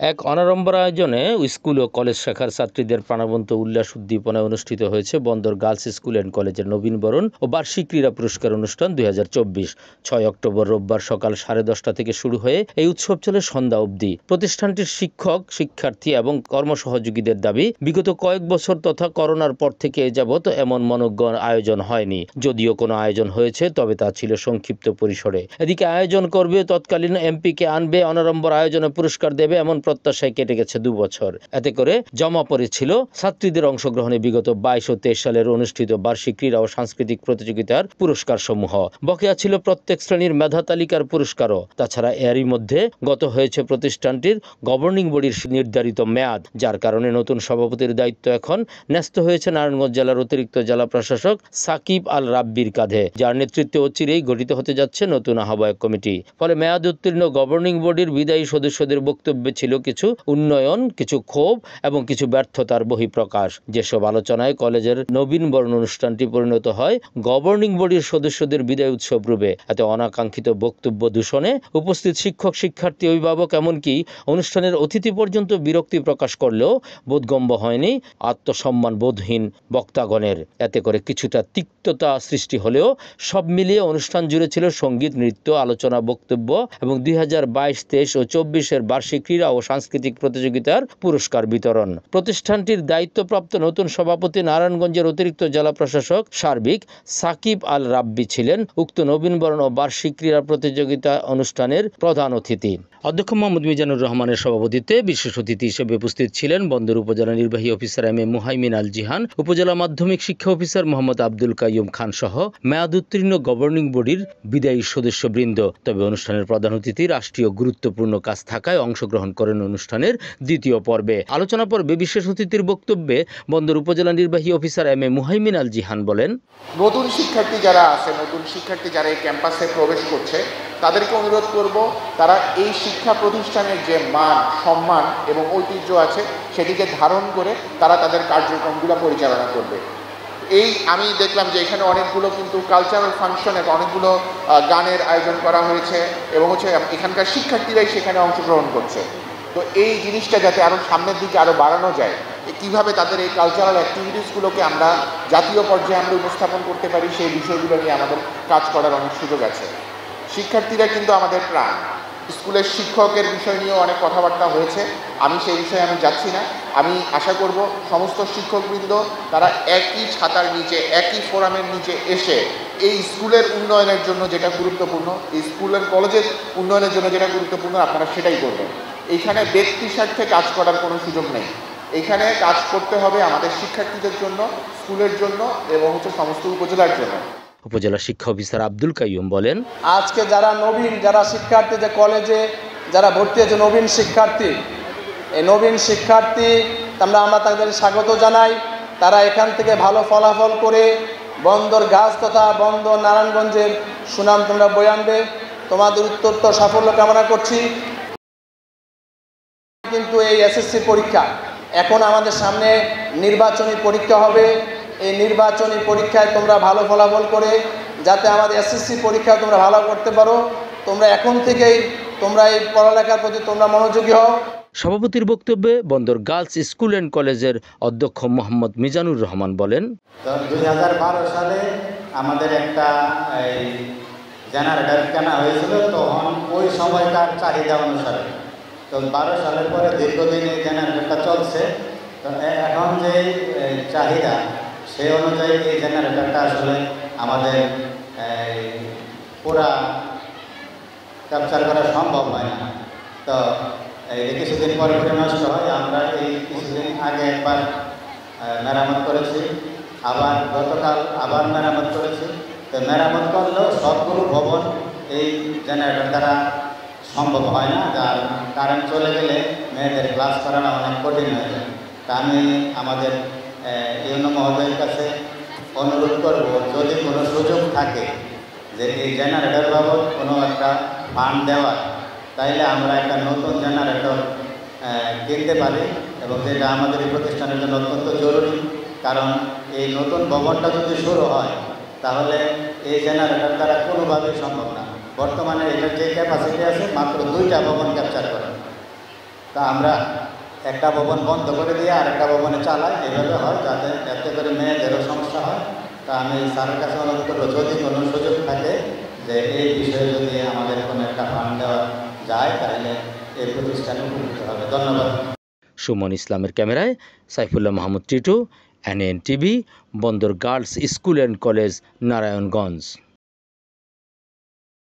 এক অনাড়ম্বর আয়োজনে স্কুল ও কলেজ শাখার ছাত্রীদের প্রাণবন্ত উল্লাস উদ্দীপনায় অনুষ্ঠিত হয়েছে বন্দর গার্লস স্কুল অ্যান্ড কলেজের নবীনবরণ ও বার্ষিক ক্রীড়া পুরস্কার অনুষ্ঠান 2024। 6 অক্টোবর রোববার সকাল 10:30 থেকে শুরু হয়ে এই উৎসব চলে সন্ধ্যা অবধি। প্রতিষ্ঠানটির শিক্ষক, শিক্ষার্থী এবং কর্মসহযোগীদের দাবি, বিগত কয়েক বছর তথা করোনার পর থেকে এ যাবৎ এমন মনোজ্ঞ আয়োজন হয়নি। যদিও কোনো আয়োজন হয়েছে, তবে তা ছিল সংক্ষিপ্ত পরিসরে। এদিকে আয়োজন করবে, তৎকালীন এমপিকে আনবে, অনাড়ম্বর আয়োজনে পুরস্কার দেবে, এমন প্রত্যাশায় কেটে গেছে 2 বছর। এতে করে জমা পড়েছিল ছাত্রীদের অংশগ্রহণে বিগত 22 ও 23 সালের অনুষ্ঠিত বার্ষিক ক্রীড়া ও সাংস্কৃতিক প্রতিযোগিতার পুরস্কার সমূহ। বকেয়া ছিল প্রত্যেক শ্রেণীর মেধা তালিকার পুরস্কারও। তাছাড়া এরই মধ্যে গত হয়েছে প্রতিষ্ঠানটির গভর্নিং বডির নির্ধারিত মেয়াদ, যার কারণে নতুন সভাপতির দায়িত্ব এখন ন্যস্ত হয়েছে নারায়ণগঞ্জ জেলার অতিরিক্ত জেলা প্রশাসক সাকিব আল রাব্বির কাঁধে, যার নেতৃত্বে অচিরেই গঠিত হতে যাচ্ছে নতুন আহ্বায়ক কমিটি। ফলে মেয়াদ উত্তীর্ণ গভর্নিং বডির বিদায়ী সদস্যদের বক্তব্যে ছিল কিছু উন্নয়ন, কিছু ক্ষোভ এবং কিছু ব্যর্থতার বহিঃপ্রকাশ। যেসব আলোচনায় কলেজের নবীনবরণ অনুষ্ঠানটি পরিণত হয় গভর্নিং বডির সদস্যদের বিদায় উৎসব রূপে, এতে অনাকাঙ্ক্ষিত বক্তব্য দূষণে উপস্থিত শিক্ষক, শিক্ষার্থী, অভিভাবক এমনকি অনুষ্ঠানের অতিথি পর্যন্ত বিরক্তি প্রকাশ করলেও বোধগম্য হয়নি আত্মসম্মান বোধহীন বক্তাগণের। এতে করে কিছুটা তিক্ততা সৃষ্টি হলেও সব মিলিয়ে অনুষ্ঠান জুড়ে ছিল সঙ্গীত, নৃত্য, আলোচনা, বক্তব্য এবং 2022, 23 ও 24-এর বার্ষিক ক্রীড়া ও সাংস্কৃতিক প্রতিযোগিতার পুরস্কার বিতরণ। প্রতিষ্ঠানটির দায়িত্বপ্রাপ্ত নতুন সভাপতি নারায়ণগঞ্জের অতিরিক্ত জেলা প্রশাসক সার্বিক সাকিব আল রাব্বি ছিলেন উক্ত নবীনবরণ ও বার্ষিক ক্রীড়া প্রতিযোগিতা অনুষ্ঠানের প্রধান অতিথি। অধ্যক্ষ মোহাম্মদ মিজানুর রহমানের সভাপতিত্বে বিশেষ অতিথি হিসেবে উপস্থিত ছিলেন বন্দর উপজেলা নির্বাহী অফিসার এম এ মুহাইমিন আল জিহান, উপজেলা মাধ্যমিক শিক্ষা অফিসার মোহাম্মদ আব্দুল কাইয়ুম খান সহ মেয়াদ উত্তীর্ণ গভর্নিং বডির বিদায়ী সদস্যবৃন্দ। তবে অনুষ্ঠানের প্রধান অতিথি রাষ্ট্রীয় গুরুত্বপূর্ণ কাজ থাকায় অংশগ্রহণ করেন অনুষ্ঠানের দ্বিতীয় পর্বে। আলোচনা পর্বে বিশেষ অতিথির বক্তব্যে বন্দর উপজেলা নির্বাহী অফিসার এম এ মুহাইমিন আল জিহান বলেন, নতুন শিক্ষার্থী যারা আছে, নতুন শিক্ষার্থী যারা এই ক্যাম্পাসে প্রবেশ করছে, তাদেরকে অনুরোধ করব তারা এই শিক্ষা প্রতিষ্ঠানের যে মান, সম্মান এবং ঐতিহ্য আছে সেটিকে ধারণ করে তারা তাদের কার্যক্রমগুলো পরিচালনা করবে। আমি দেখলাম যে এখানে অনেকগুলো কিন্তু কালচারাল ফাংশনের অনেকগুলো গানের আয়োজন করা হয়েছে এবং এখানকার শিক্ষার্থীরাই সেখানে অংশগ্রহণ করছে। তো এই জিনিসটা যাতে আরও সামনের দিকে আরও বাড়ানো যায়, কীভাবে তাদের এই কালচারাল অ্যাক্টিভিটিসগুলোকে আমরা জাতীয় পর্যায়ে আমরা উপস্থাপন করতে পারি, সেই বিষয়গুলো নিয়ে আমাদের কাজ করার অনেক সুযোগ আছে। শিক্ষার্থীরা কিন্তু আমাদের প্রাণ। স্কুলের শিক্ষকের বিষয় নিয়েও অনেক কথাবার্তা হয়েছে, আমি সেই বিষয়ে যাচ্ছি না। আমি আশা করব সমস্ত শিক্ষকবৃন্দ তারা একই ছাতার নিচে, একই ফোরামের নিচে এসে এই স্কুলের উন্নয়নের জন্য যেটা গুরুত্বপূর্ণ, এই স্কুলের কলেজের উন্নয়নের জন্য যেটা গুরুত্বপূর্ণ, আপনারা সেটাই করবেন। এইখানে ব্যক্তি স্বার্থে কাজ করার কোনো সুযোগ নেই। এইখানে কাজ করতে হবে আমাদের শিক্ষার্থীদের জন্য, স্কুলের জন্য এবং সমস্ত উপজেলার জন্য। উপজেলা শিক্ষা অফিসার আব্দুল কাইয়ুম বলেন, আজকে যারা শিক্ষার্থী, যে কলেজে যারা ভর্তি হয়েছে নবীন শিক্ষার্থী, এই নবীন শিক্ষার্থী আমরা তাদের স্বাগত জানাই। তারা এখান থেকে ভালো ফলাফল করে বন্দর গাছ তথা বন্দর নারায়ণগঞ্জের সুনাম তোমরা বয়ে আনবে। তোমাদের উত্তরোত্তর সাফল্য কামনা করছি। কিন্তু এই এসএসসি পরীক্ষা, এখন আমাদের সামনে নির্বাচনী পরীক্ষা হবে। এই নির্বাচনী পরীক্ষায় তোমরা ভালো ফলাফল করে যাতে আমাদের এসএসসি পরীক্ষা তোমরা ভালো করতে পারো, তোমরা এখন থেকেই তোমরা এই পড়ালেখার প্রতি তোমরা মনোযোগী হও। সভাপতির বক্তব্যে বন্দর গার্লস স্কুল অ্যান্ড কলেজের অধ্যক্ষ মোহাম্মদ মিজানুর রহমান বলেন, 2012 সালে আমাদের একটা জেনারেটর কেনা হয়েছিল, তখন ওই সময়কার চাহিদা অনুসারে। তো 12 সালের পরে দীর্ঘদিন এই জেনারেটরটা চলছে। তো এখন যে চাহিদা, সেই অনুযায়ী এই জেনারেটরটা আসলে আমাদের পুরা ক্যাপচার করা সম্ভব হয় না। তো এই কিছুদিন পরে নষ্ট হয়। আমরা এই কিছুদিন আগে একবার মেরামত করেছি, আবার গতকাল আবার মেরামত করেছি। তো মেরামত করলেও সবগুলো ভবন এই জেনারেটর দ্বারা সম্ভব হয় না, যার কারেন্ট চলে গেলে মেয়েদের ক্লাস করানো অনেক কঠিন হয়ে যায়। তা আমি আমাদের ইউনো মহোদয়ের কাছে অনুরোধ করব, যদি কোনো সুযোগ থাকে যে এই জেনারেটর বাবদ কোনো একটা ফান্ড দেওয়ার, তাইলে আমরা একটা নতুন জেনারেটর কিনতে পারি এবং যেটা আমাদের এই প্রতিষ্ঠানের জন্য অত্যন্ত জরুরি। কারণ এই নতুন ভবনটা যদি শুরু হয় তাহলে এই জেনারেটর দ্বারা কোনোভাবেই সম্ভব না। বর্তমানে এটার যে ক্যাপাসিটি আছে মাত্র 2টা ভবন ক্যাপচার করে। তা আমরা একটা ভবন বন্ধ করে দিয়ে আরেকটা ভবনে চালাই, এভাবে হয় যাতে এতে করে মেয়েদেরও সমস্যা হয়। তা আমি স্যারের কাছে অনুরোধ করবো যদি কোনো সুযোগ থাকে যে এই বিষয়ে যদি আমাদের কোনো একটা ফান্ড দেওয়া যায় তাহলে এই প্রতিষ্ঠানে উপকৃত হবে। ধন্যবাদ। সুমন ইসলামের ক্যামেরায় সাইফুল্লাহ মাহমুদ টিটু, NN টিভি, বন্দর girls school and college, Narayanganj.